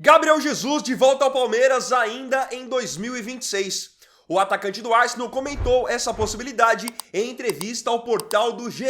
Gabriel Jesus de volta ao Palmeiras ainda em 2026. O atacante do Arsenal comentou essa possibilidade em entrevista ao portal do GE.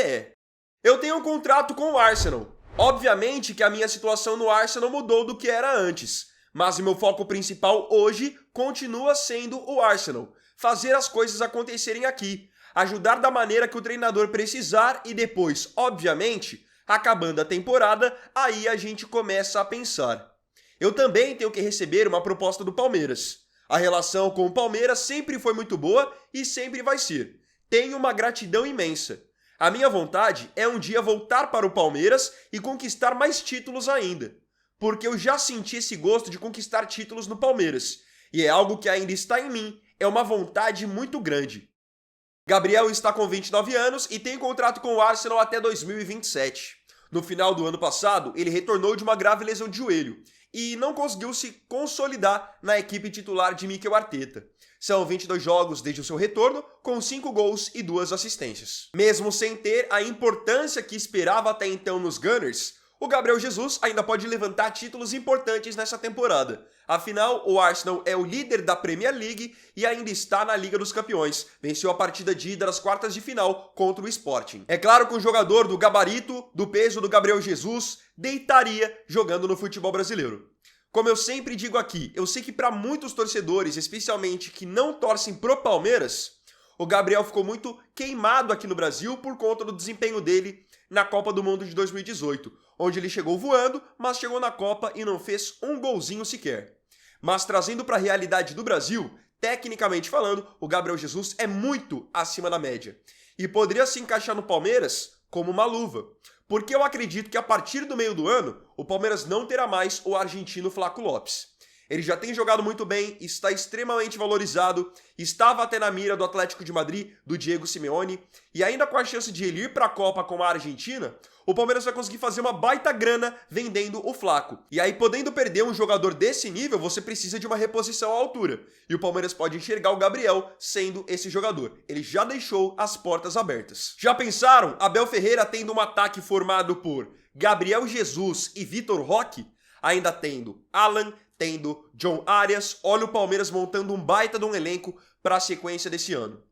Eu tenho um contrato com o Arsenal. Obviamente que a minha situação no Arsenal mudou do que era antes, mas o meu foco principal hoje continua sendo o Arsenal. Fazer as coisas acontecerem aqui, ajudar da maneira que o treinador precisar e depois, obviamente, acabando a temporada, aí a gente começa a pensar. Eu também tenho que receber uma proposta do Palmeiras. A relação com o Palmeiras sempre foi muito boa e sempre vai ser. Tenho uma gratidão imensa. A minha vontade é um dia voltar para o Palmeiras e conquistar mais títulos ainda. Porque eu já senti esse gosto de conquistar títulos no Palmeiras. E é algo que ainda está em mim. É uma vontade muito grande. Gabriel está com 29 anos e tem contrato com o Arsenal até 2027. No final do ano passado, ele retornou de uma grave lesão de joelho e não conseguiu se consolidar na equipe titular de Mikel Arteta. São 22 jogos desde o seu retorno, com 5 gols e 2 assistências. Mesmo sem ter a importância que esperava até então nos Gunners, o Gabriel Jesus ainda pode levantar títulos importantes nessa temporada. Afinal, o Arsenal é o líder da Premier League e ainda está na Liga dos Campeões. Venceu a partida de ida das quartas de final contra o Sporting. É claro que um jogador do gabarito, do peso do Gabriel Jesus, deitaria jogando no futebol brasileiro. Como eu sempre digo aqui, eu sei que para muitos torcedores, especialmente que não torcem pro Palmeiras, o Gabriel ficou muito queimado aqui no Brasil por conta do desempenho dele na Copa do Mundo de 2018, onde ele chegou voando, mas chegou na Copa e não fez um golzinho sequer. Mas trazendo para a realidade do Brasil, tecnicamente falando, o Gabriel Jesus é muito acima da média. E poderia se encaixar no Palmeiras como uma luva. Porque eu acredito que a partir do meio do ano, o Palmeiras não terá mais o argentino Flaco Lopes. Ele já tem jogado muito bem, está extremamente valorizado, estava até na mira do Atlético de Madrid, do Diego Simeone, e ainda com a chance de ele ir para a Copa com a Argentina, o Palmeiras vai conseguir fazer uma baita grana vendendo o Flaco. E aí, podendo perder um jogador desse nível, você precisa de uma reposição à altura. E o Palmeiras pode enxergar o Gabriel sendo esse jogador. Ele já deixou as portas abertas. Já pensaram? Abel Ferreira tendo um ataque formado por Gabriel Jesus e Vitor Roque, ainda tendo Alan, tendo John Arias. Olha o Palmeiras montando um baita de um elenco para a sequência desse ano.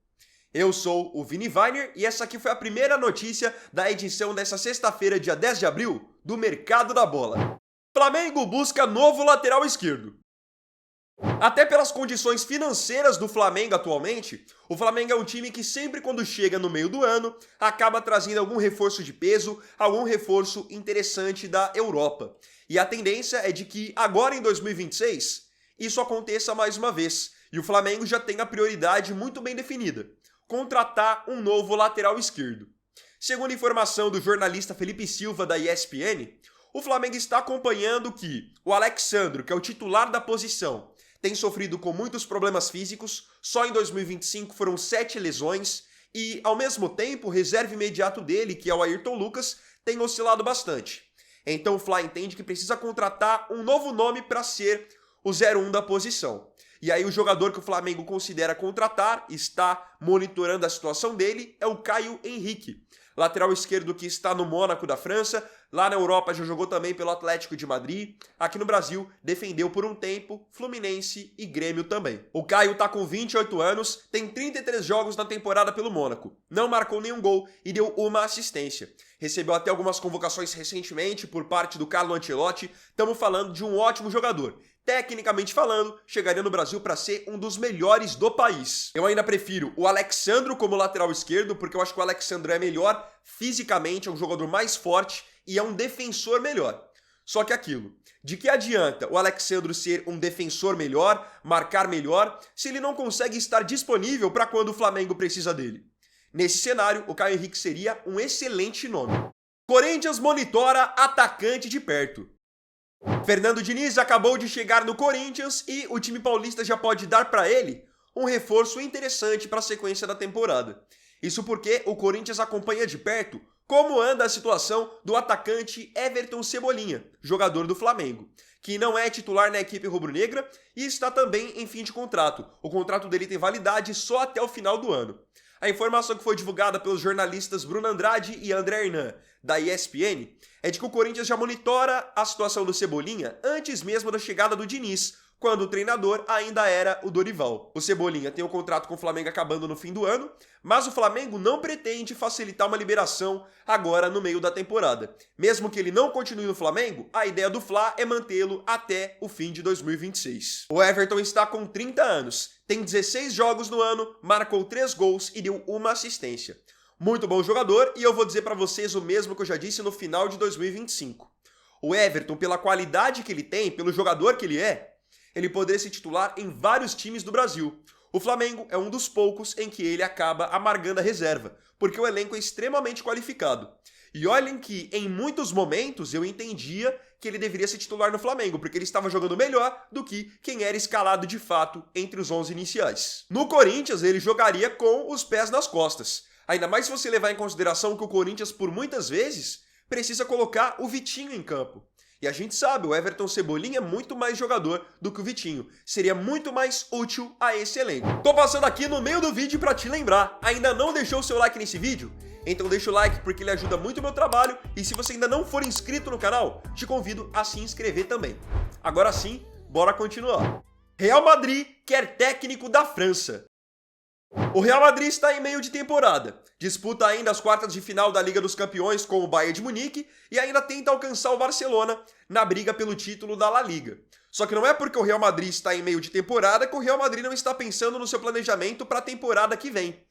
Eu sou o Vini Weiner e essa aqui foi a primeira notícia da edição dessa sexta-feira, dia 10 de abril, do Mercado da Bola. Flamengo busca novo lateral esquerdo. Até pelas condições financeiras do Flamengo atualmente, o Flamengo é um time que sempre quando chega no meio do ano, acaba trazendo algum reforço de peso, algum reforço interessante da Europa. E a tendência é de que agora em 2026, isso aconteça mais uma vez. E o Flamengo já tem a prioridade muito bem definida: contratar um novo lateral esquerdo. Segundo informação do jornalista Felipe Silva da ESPN, o Flamengo está acompanhando que o Alex Sandro, que é o titular da posição, tem sofrido com muitos problemas físicos. Só em 2025 foram 7 lesões e, ao mesmo tempo, o reserva imediato dele, que é o Ayrton Lucas, tem oscilado bastante. Então o Fla entende que precisa contratar um novo nome para ser o 01 da posição. E aí o jogador que o Flamengo considera contratar, está monitorando a situação dele, é o Caio Henrique, lateral esquerdo que está no Mônaco da França. Lá na Europa já jogou também pelo Atlético de Madrid. Aqui no Brasil defendeu por um tempo Fluminense e Grêmio também. O Caio tá com 28 anos, tem 33 jogos na temporada pelo Mônaco. Não marcou nenhum gol e deu uma assistência. Recebeu até algumas convocações recentemente por parte do Carlo Ancelotti. Estamos falando de um ótimo jogador. Tecnicamente falando, chegaria no Brasil para ser um dos melhores do país. Eu ainda prefiro o Alex Sandro como lateral esquerdo, porque eu acho que o Alex Sandro é melhor fisicamente, é um jogador mais forte e é um defensor melhor. Só que aquilo, de que adianta o Alex Sandro ser um defensor melhor, marcar melhor, se ele não consegue estar disponível para quando o Flamengo precisa dele? Nesse cenário, o Caio Henrique seria um excelente nome. Corinthians monitora atacante de perto. Fernando Diniz acabou de chegar no Corinthians e o time paulista já pode dar para ele um reforço interessante para a sequência da temporada. Isso porque o Corinthians acompanha de perto como anda a situação do atacante Everton Cebolinha, jogador do Flamengo, que não é titular na equipe rubro-negra e está também em fim de contrato. O contrato dele tem validade só até o final do ano. A informação que foi divulgada pelos jornalistas Bruno Andrade e André Hernan, da ESPN, é de que o Corinthians já monitora a situação do Cebolinha antes mesmo da chegada do Diniz, quando o treinador ainda era o Dorival. O Cebolinha tem o contrato com o Flamengo acabando no fim do ano, mas o Flamengo não pretende facilitar uma liberação agora no meio da temporada. Mesmo que ele não continue no Flamengo, a ideia do Fla é mantê-lo até o fim de 2026. O Everton está com 30 anos, tem 16 jogos no ano, marcou 3 gols e deu uma assistência. Muito bom jogador, e eu vou dizer para vocês o mesmo que eu já disse no final de 2025. O Everton, pela qualidade que ele tem, pelo jogador que ele poderia se titular em vários times do Brasil. O Flamengo é um dos poucos em que ele acaba amargando a reserva, porque o elenco é extremamente qualificado. E olhem que, em muitos momentos, eu entendia que ele deveria se titular no Flamengo, porque ele estava jogando melhor do que quem era escalado de fato entre os 11 iniciais. No Corinthians, ele jogaria com os pés nas costas. Ainda mais se você levar em consideração que o Corinthians, por muitas vezes, precisa colocar o Vitinho em campo. E a gente sabe, o Everton Cebolinha é muito mais jogador do que o Vitinho. Seria muito mais útil a esse elenco. Tô passando aqui no meio do vídeo pra te lembrar, ainda não deixou o seu like nesse vídeo? Então deixa o like porque ele ajuda muito o meu trabalho. E se você ainda não for inscrito no canal, te convido a se inscrever também. Agora sim, bora continuar. Real Madrid quer técnico da França. O Real Madrid está em meio de temporada, disputa ainda as quartas de final da Liga dos Campeões com o Bayern de Munique e ainda tenta alcançar o Barcelona na briga pelo título da La Liga. Só que não é porque o Real Madrid está em meio de temporada que o Real Madrid não está pensando no seu planejamento para a temporada que vem.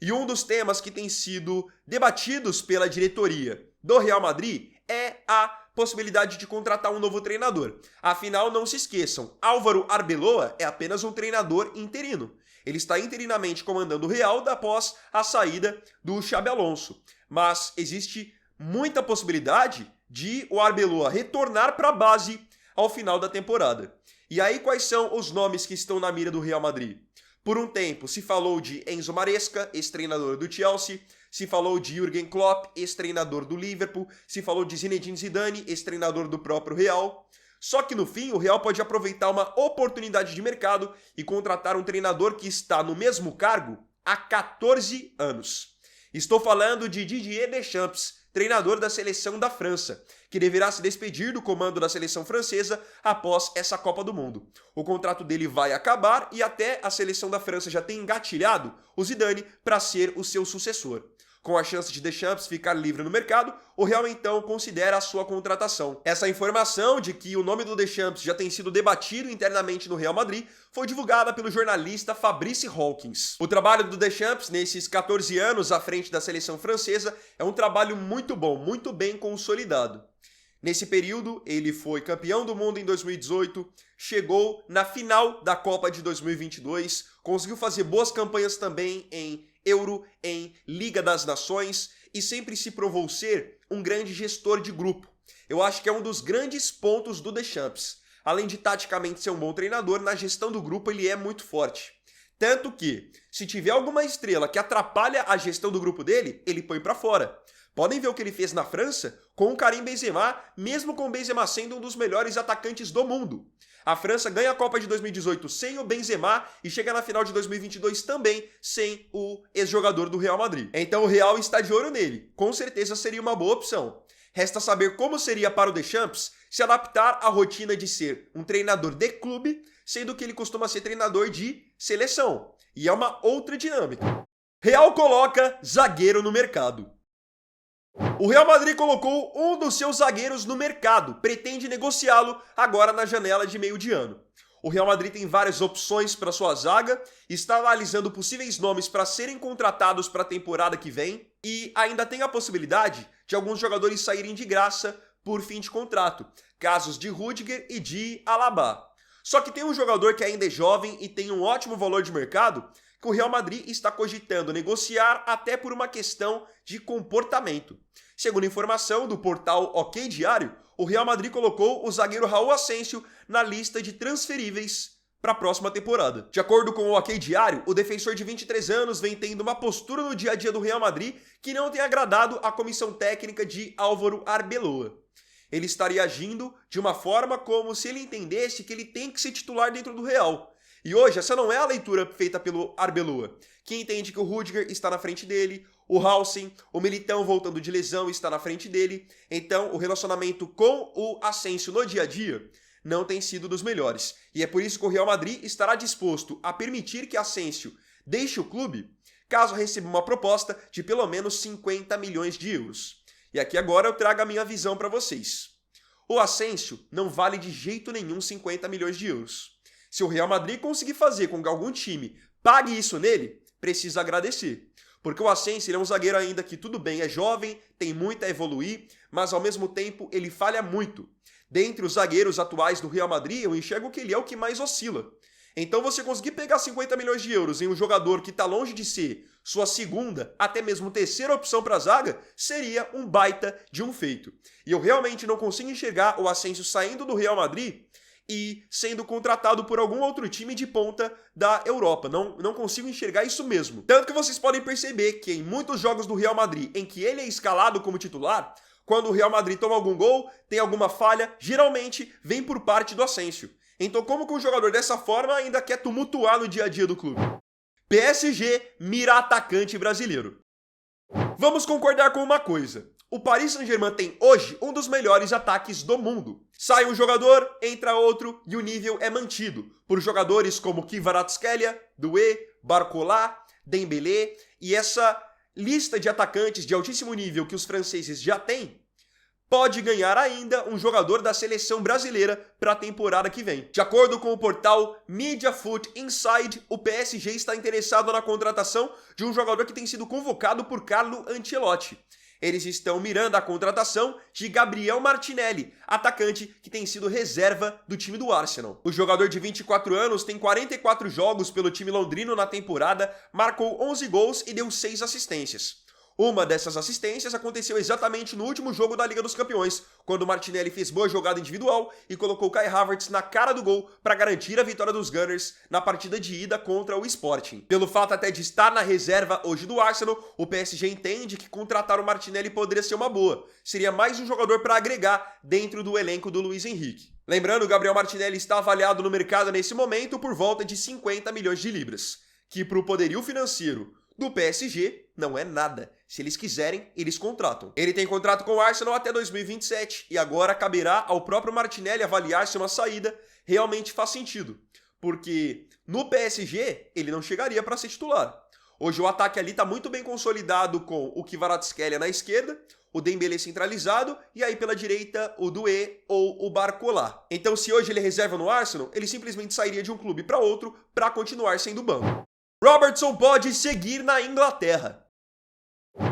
E um dos temas que tem sido debatidos pela diretoria do Real Madrid é a possibilidade de contratar um novo treinador. Afinal, não se esqueçam, Álvaro Arbeloa é apenas um treinador interino. Ele está interinamente comandando o Real após a saída do Xabi Alonso. Mas existe muita possibilidade de o Arbeloa retornar para a base ao final da temporada. E aí quais são os nomes que estão na mira do Real Madrid? Por um tempo se falou de Enzo Maresca, ex-treinador do Chelsea, se falou de Jürgen Klopp, ex-treinador do Liverpool, se falou de Zinedine Zidane, ex-treinador do próprio Real. Só que no fim o Real pode aproveitar uma oportunidade de mercado e contratar um treinador que está no mesmo cargo há 14 anos. Estou falando de Didier Deschamps, treinador da seleção da França, que deverá se despedir do comando da seleção francesa após essa Copa do Mundo. O contrato dele vai acabar e até a seleção da França já tem engatilhado o Zidane para ser o seu sucessor. Com a chance de Deschamps ficar livre no mercado, o Real então considera a sua contratação. Essa informação de que o nome do Deschamps já tem sido debatido internamente no Real Madrid foi divulgada pelo jornalista Fabrice Hawkins. O trabalho do Deschamps nesses 14 anos à frente da seleção francesa é um trabalho muito bom, muito bem consolidado. Nesse período, ele foi campeão do mundo em 2018, chegou na final da Copa de 2022, conseguiu fazer boas campanhas também em Euro, em Liga das Nações e sempre se provou ser um grande gestor de grupo. Eu acho que é um dos grandes pontos do Deschamps. Além de taticamente ser um bom treinador, na gestão do grupo ele é muito forte. Tanto que, se tiver alguma estrela que atrapalha a gestão do grupo dele, ele põe pra fora. Podem ver o que ele fez na França com o Karim Benzema, mesmo com o Benzema sendo um dos melhores atacantes do mundo. A França ganha a Copa de 2018 sem o Benzema e chega na final de 2022 também sem o ex-jogador do Real Madrid. Então o Real está de olho nele. Com certeza seria uma boa opção. Resta saber como seria para o Deschamps se adaptar à rotina de ser um treinador de clube, sendo que ele costuma ser treinador de seleção. E é uma outra dinâmica. Real coloca zagueiro no mercado. O Real Madrid colocou um dos seus zagueiros no mercado, pretende negociá-lo agora na janela de meio de ano. O Real Madrid tem várias opções para sua zaga, está analisando possíveis nomes para serem contratados para a temporada que vem e ainda tem a possibilidade de alguns jogadores saírem de graça por fim de contrato, casos de Rüdiger e de Alaba. Só que tem um jogador que ainda é jovem e tem um ótimo valor de mercado que o Real Madrid está cogitando negociar até por uma questão de comportamento. Segundo informação do portal OK Diário, o Real Madrid colocou o zagueiro Raul Asensio na lista de transferíveis para a próxima temporada. De acordo com o OK Diário, o defensor de 23 anos vem tendo uma postura no dia a dia do Real Madrid que não tem agradado a comissão técnica de Álvaro Arbeloa. Ele estaria agindo de uma forma como se ele entendesse que ele tem que se titular dentro do Real. E hoje essa não é a leitura feita pelo Arbeloa, que entende que o Rudiger está na frente dele, o Hausen, o Militão voltando de lesão está na frente dele, então o relacionamento com o Asensio no dia a dia não tem sido dos melhores. E é por isso que o Real Madrid estará disposto a permitir que Asensio deixe o clube, caso receba uma proposta de pelo menos 50 milhões de euros. E aqui agora eu trago a minha visão para vocês. O Asensio não vale de jeito nenhum 50 milhões de euros. Se o Real Madrid conseguir fazer com que algum time pague isso nele, precisa agradecer. Porque o Asensio ele é um zagueiro ainda que tudo bem, é jovem, tem muito a evoluir, mas ao mesmo tempo ele falha muito. Dentre os zagueiros atuais do Real Madrid, eu enxergo que ele é o que mais oscila. Então você conseguir pegar 50 milhões de euros em um jogador que está longe de ser sua segunda, até mesmo terceira opção para a zaga, seria um baita de um feito. E eu realmente não consigo enxergar o Asensio saindo do Real Madrid e sendo contratado por algum outro time de ponta da Europa. Não consigo enxergar isso mesmo. Tanto que vocês podem perceber que em muitos jogos do Real Madrid em que ele é escalado como titular, quando o Real Madrid toma algum gol, tem alguma falha, geralmente vem por parte do Asensio. Então como que um jogador dessa forma ainda quer tumultuar no dia a dia do clube? PSG mira atacante brasileiro. Vamos concordar com uma coisa. O Paris Saint-Germain tem hoje um dos melhores ataques do mundo. Sai um jogador, entra outro e o nível é mantido por jogadores como Kvaratskhelia, Doué, Barcola, Dembélé e essa lista de atacantes de altíssimo nível que os franceses já têm, pode ganhar ainda um jogador da seleção brasileira para a temporada que vem. De acordo com o portal Mediafoot Inside, o PSG está interessado na contratação de um jogador que tem sido convocado por Carlo Ancelotti. Eles estão mirando a contratação de Gabriel Martinelli, atacante que tem sido reserva do time do Arsenal. O jogador de 24 anos tem 44 jogos pelo time londrino na temporada, marcou 11 gols e deu 6 assistências. Uma dessas assistências aconteceu exatamente no último jogo da Liga dos Campeões, quando o Martinelli fez boa jogada individual e colocou Kai Havertz na cara do gol para garantir a vitória dos Gunners na partida de ida contra o Sporting. Pelo fato até de estar na reserva hoje do Arsenal, o PSG entende que contratar o Martinelli poderia ser uma boa. Seria mais um jogador para agregar dentro do elenco do Luiz Henrique. Lembrando, o Gabriel Martinelli está avaliado no mercado nesse momento por volta de 50 milhões de libras, que para o poderio financeiro do PSG não é nada. Se eles quiserem, eles contratam. Ele tem contrato com o Arsenal até 2027 e agora caberá ao próprio Martinelli avaliar se uma saída realmente faz sentido. Porque no PSG ele não chegaria para ser titular. Hoje o ataque ali está muito bem consolidado com o Kvaratskhelia na esquerda, o Dembélé centralizado e aí pela direita o Doué ou o Barcola. Então se hoje ele é reserva no Arsenal, ele simplesmente sairia de um clube para outro para continuar sendo banco. Robertson pode seguir na Inglaterra.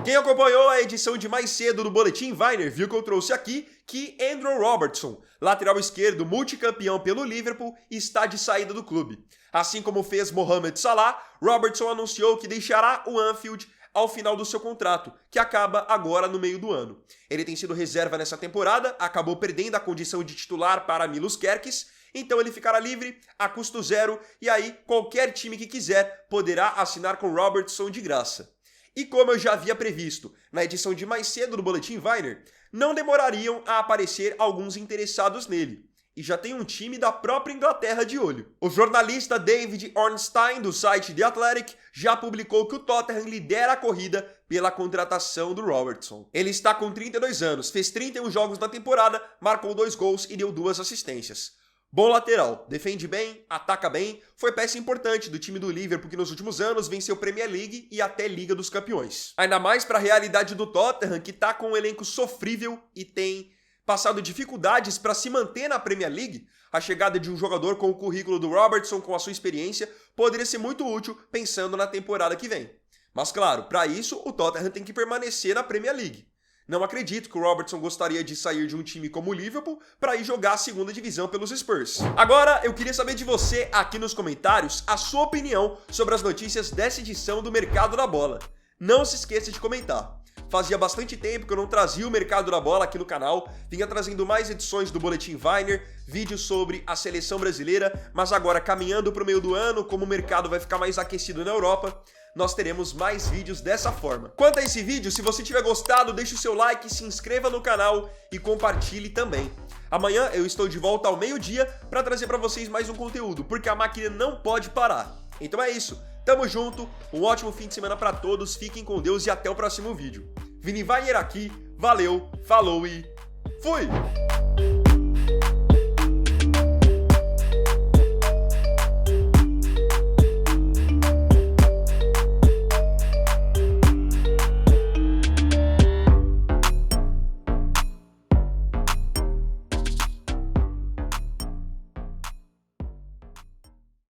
Quem acompanhou a edição de mais cedo do Boletim Weiner viu que eu trouxe aqui que Andrew Robertson, lateral esquerdo multicampeão pelo Liverpool, está de saída do clube. Assim como fez Mohamed Salah, Robertson anunciou que deixará o Anfield ao final do seu contrato, que acaba agora no meio do ano. Ele tem sido reserva nessa temporada, acabou perdendo a condição de titular para Milos Kerkez, então ele ficará livre a custo zero e aí qualquer time que quiser poderá assinar com Robertson de graça. E como eu já havia previsto na edição de mais cedo do Boletim Weiner, não demorariam a aparecer alguns interessados nele. E já tem um time da própria Inglaterra de olho. O jornalista David Ornstein, do site The Athletic, já publicou que o Tottenham lidera a corrida pela contratação do Robertson. Ele está com 32 anos, fez 31 jogos na temporada, marcou 2 gols e deu 2 assistências. Bom lateral, defende bem, ataca bem, foi peça importante do time do Liverpool que nos últimos anos venceu Premier League e até Liga dos Campeões. Ainda mais para a realidade do Tottenham, que está com um elenco sofrível e tem passado dificuldades para se manter na Premier League, a chegada de um jogador com o currículo do Robertson, com a sua experiência, poderia ser muito útil pensando na temporada que vem. Mas claro, para isso o Tottenham tem que permanecer na Premier League. Não acredito que o Robertson gostaria de sair de um time como o Liverpool para ir jogar a segunda divisão pelos Spurs. Agora, eu queria saber de você aqui nos comentários a sua opinião sobre as notícias dessa edição do Mercado da Bola. Não se esqueça de comentar. Fazia bastante tempo que eu não trazia o Mercado da Bola aqui no canal, vinha trazendo mais edições do Boletim Weiner, vídeos sobre a seleção brasileira, mas agora caminhando para o meio do ano, como o mercado vai ficar mais aquecido na Europa, nós teremos mais vídeos dessa forma. Quanto a esse vídeo, se você tiver gostado, deixe o seu like, se inscreva no canal e compartilhe também. Amanhã eu estou de volta ao meio-dia para trazer para vocês mais um conteúdo, porque a máquina não pode parar. Então é isso, tamo junto, um ótimo fim de semana para todos, fiquem com Deus e até o próximo vídeo. Vini Wagner aqui, valeu, falou e fui!